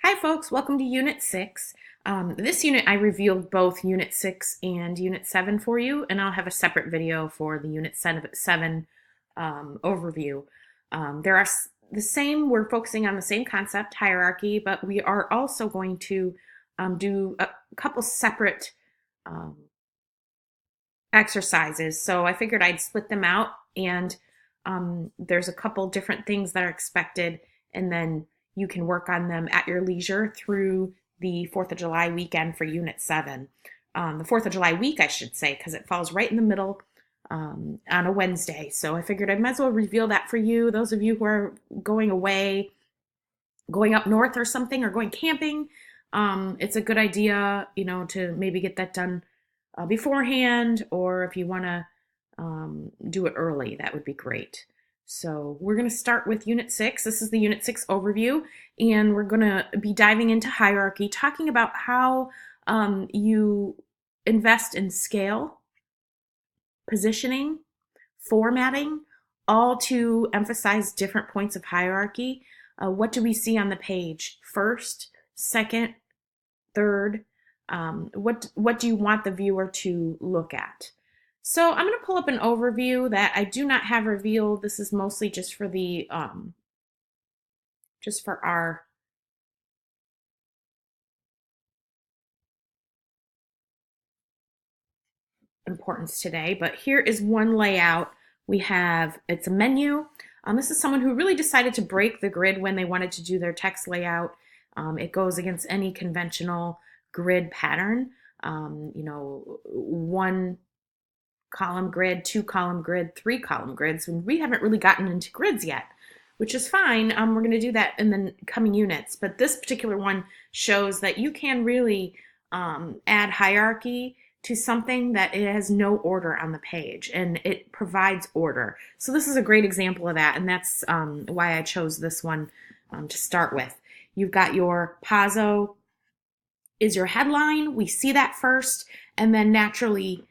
Hi folks, welcome to Unit 6. This unit I revealed both Unit 6 and Unit 7 for you, and I'll have a separate video for the Unit 7 overview. We're focusing on the same concept, hierarchy, but we are also going to do a couple separate um, exercises. So I figured I'd split them out, and there's a couple different things that are expected, and then you can work on them at your leisure through the 4th of July weekend for Unit 7. The 4th of July week, I should say, because it falls right in the middle on a Wednesday. So I figured I might as well reveal that for you. Those of you who are going away, going up north or something, or going camping, it's a good idea, to maybe get that done beforehand, or if you want to do it early, that would be great. So we're going to start with Unit 6. This is the Unit 6 overview, and we're going to be diving into hierarchy, talking about how you invest in scale, positioning, formatting, all to emphasize different points of hierarchy. What do we see on the page? First, second, third. What do you want the viewer to look at? So I'm going to pull up an overview that I do not have revealed. This is mostly just for the just for our importance today. But here is one layout. It's a menu. This is someone who really decided to break the grid when they wanted to do their text layout. It goes against any conventional grid pattern. One column grid, 2-column grid, 3-column grids. And we haven't really gotten into grids yet, which is fine. We're going to do that in the coming units. But this particular one shows that you can really add hierarchy to something that it has no order on the page, and it provides order. So this is a great example of that, and that's why I chose this one to start with. You've got your Pazzo is your headline. We see that first, and then naturally,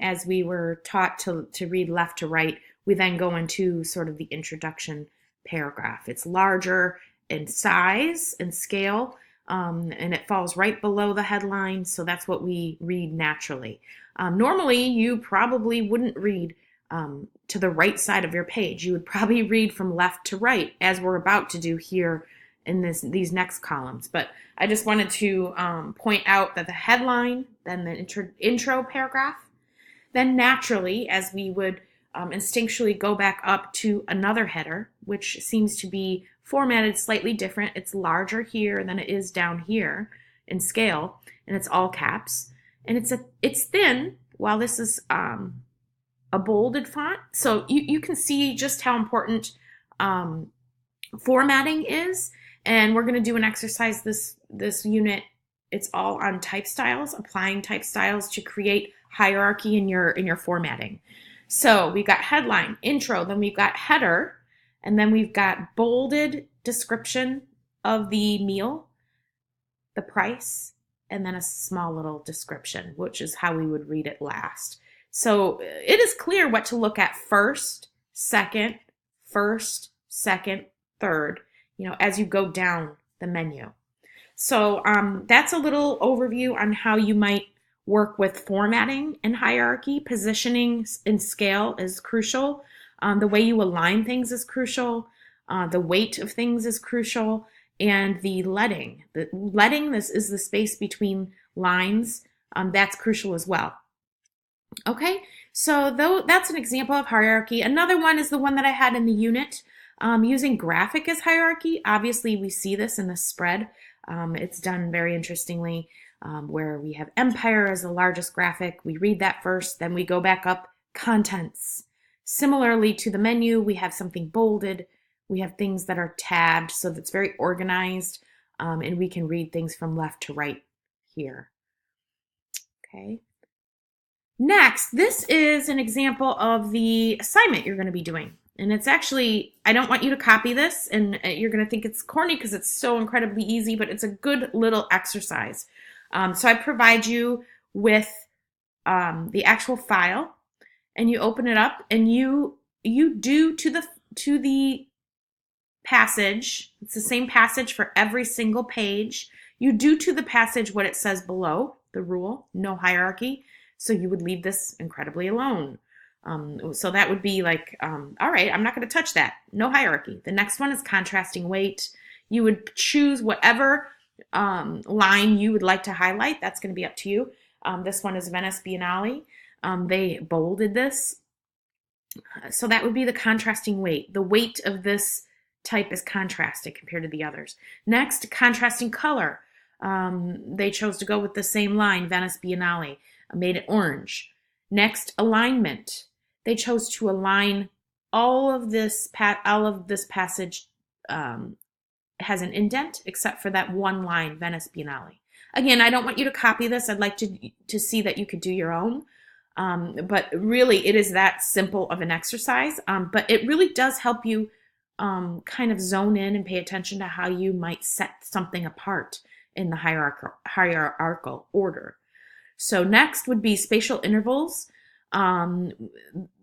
as we were taught to read left to right, we then go into sort of the introduction paragraph. It's larger in size and scale, and it falls right below the headline, so that's what we read naturally. Normally, you probably wouldn't read to the right side of your page. You would probably read from left to right, as we're about to do here in these next columns. But I just wanted to point out that the headline, then the intro paragraph, then naturally, as we would instinctually go back up to another header, which seems to be formatted slightly different. It's larger here than it is down here in scale, and it's all caps. And it's thin, while this is a bolded font. So you can see just how important formatting is. And we're going to do an exercise this unit. It's all on type styles, applying type styles to create hierarchy in your formatting. So we've got headline, intro, then we've got header, and then we've got bolded description of the meal, the price, and then a small little description, which is how we would read it last. So it is clear what to look at first, second, third, as you go down the menu. So that's a little overview on how you might work with formatting and hierarchy. Positioning and scale is crucial. The way you align things is crucial. The weight of things is crucial. And the leading. This is the space between lines. That's crucial as well. Okay, so that's an example of hierarchy. Another one is the one that I had in the unit. Using graphic as hierarchy. Obviously, we see this in the spread. It's done very interestingly, where we have Empire as the largest graphic. We read that first, then we go back up, contents. Similarly to the menu, we have something bolded. We have things that are tabbed, so that's very organized, and we can read things from left to right here. Okay. Next, this is an example of the assignment you're going to be doing. And it's actually, I don't want you to copy this, and you're going to think it's corny because it's so incredibly easy, but it's a good little exercise. So I provide you with the actual file, and you open it up, and you do to the passage. It's the same passage for every single page. You do to the passage what it says below, the rule, no hierarchy. So you would leave this incredibly alone. So that would be like, all right, I'm not going to touch that. No hierarchy. The next one is contrasting weight. You would choose whatever line you would like to highlight. That's going to be up to you. This one is Venice Biennale. They bolded this. So that would be the contrasting weight. The weight of this type is contrasted compared to the others. Next, contrasting color. They chose to go with the same line, Venice Biennale, made it orange. Next, alignment. They chose to align all of this passage has an indent except for that one line, Venice Biennale. Again, I don't want you to copy this. I'd like to see that you could do your own. But really, it is that simple of an exercise. But it really does help you kind of zone in and pay attention to how you might set something apart in the hierarchical order. So next would be spatial intervals.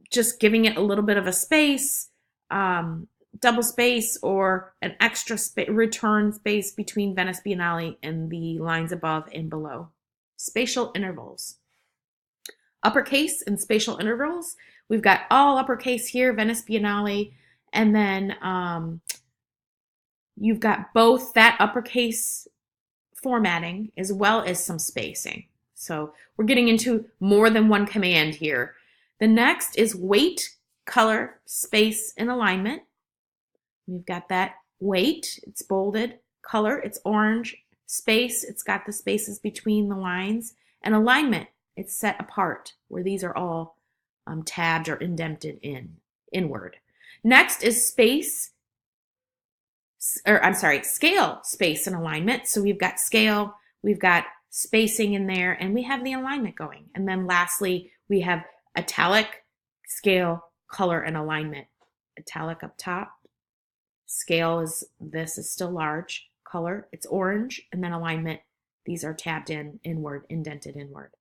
Just giving it a little bit of a space, double space, or an extra return space between Venice Biennale and the lines above and below. Spatial intervals. Uppercase and spatial intervals. We've got all uppercase here, Venice Biennale, and then you've got both that uppercase formatting as well as some spacing. So we're getting into more than one command here. The next is weight, color, space, and alignment. We've got that weight, it's bolded. Color, it's orange. Space, it's got the spaces between the lines. And alignment, it's set apart, where these are all tabbed or indented inward. Next is scale, space, and alignment. So we've got scale, we've got spacing in there, and we have the alignment going. And then lastly, we have italic, scale, color, and alignment. Italic up top. Scale is still large. Color, it's orange. And then alignment, these are tabbed inward, indented inward.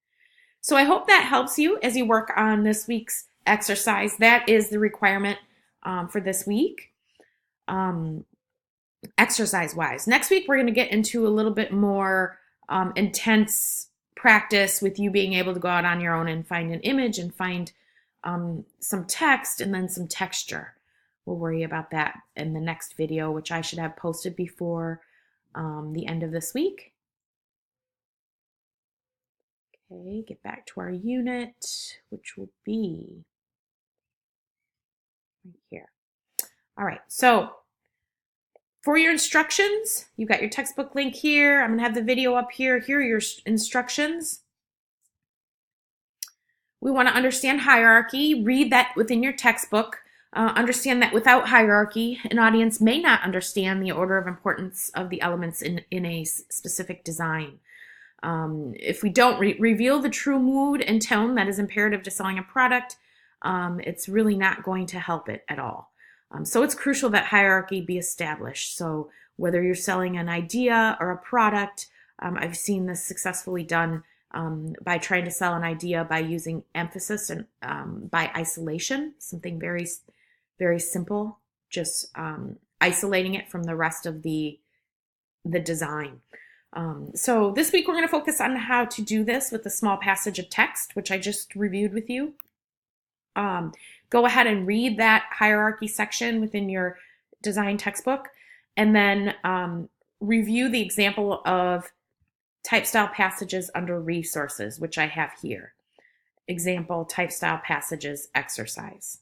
So I hope that helps you as you work on this week's exercise. That is the requirement for this week, exercise-wise. Next week, we're going to get into a little bit more intense practice with you being able to go out on your own and find an image and find some text and then some texture. We'll worry about that in the next video, which I should have posted before the end of this week. Okay, get back to our unit, which will be right here. All right, so for your instructions, you've got your textbook link here. I'm going to have the video up here. Here are your instructions. We want to understand hierarchy. Read that within your textbook. Understand that without hierarchy, an audience may not understand the order of importance of the elements in a specific design. If we don't reveal the true mood and tone that is imperative to selling a product, it's really not going to help it at all. So it's crucial that hierarchy be established. So whether you're selling an idea or a product, I've seen this successfully done by trying to sell an idea by using emphasis and by isolation, something very, very simple, just isolating it from the rest of the design. So this week we're going to focus on how to do this with a small passage of text, which I just reviewed with you. Go ahead and read that hierarchy section within your design textbook, and then review the example of type style passages under resources, which I have here. Example type style passages exercise.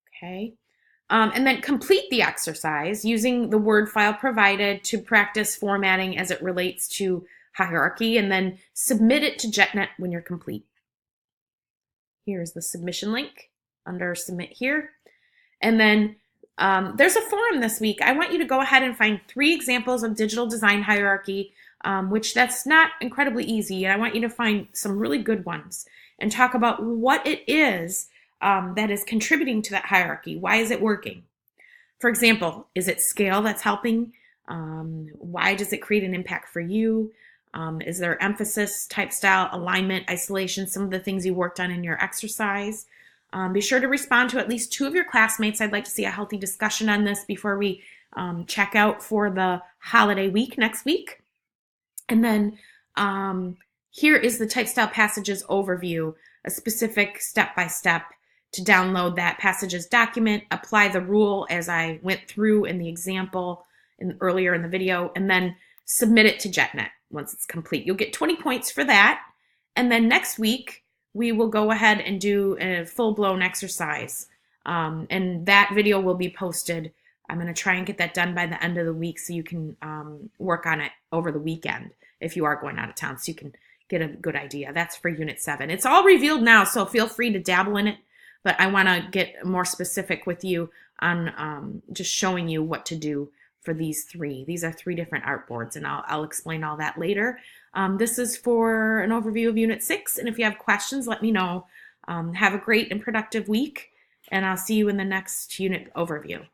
Okay. And then complete the exercise using the Word file provided to practice formatting as it relates to hierarchy, and then submit it to JetNet when you're complete. Here's the submission link under submit here. And then there's a forum this week. I want you to go ahead and find 3 examples of digital design hierarchy, which that's not incredibly easy. And I want you to find some really good ones and talk about what it is that is contributing to that hierarchy. Why is it working? For example, is it scale that's helping? Why does it create an impact for you? Is there emphasis, type style, alignment, isolation, some of the things you worked on in your exercise? Be sure to respond to at least 2 of your classmates. I'd like to see a healthy discussion on this before we check out for the holiday week next week. And then here is the Type Style Passages overview, a specific step-by-step to download that passages document, apply the rule as I went through in the example earlier in the video, and then submit it to JetNet once it's complete. You'll get 20 points for that. And then next week, we will go ahead and do a full-blown exercise. And that video will be posted. I'm going to try and get that done by the end of the week so you can work on it over the weekend if you are going out of town, so you can get a good idea. That's for Unit 7. It's all revealed now, so feel free to dabble in it. But I want to get more specific with you on just showing you what to do for these 3. These are 3 different artboards, and I'll explain all that later. This is for an overview of Unit 6, and if you have questions, let me know. Have a great and productive week, and I'll see you in the next unit overview.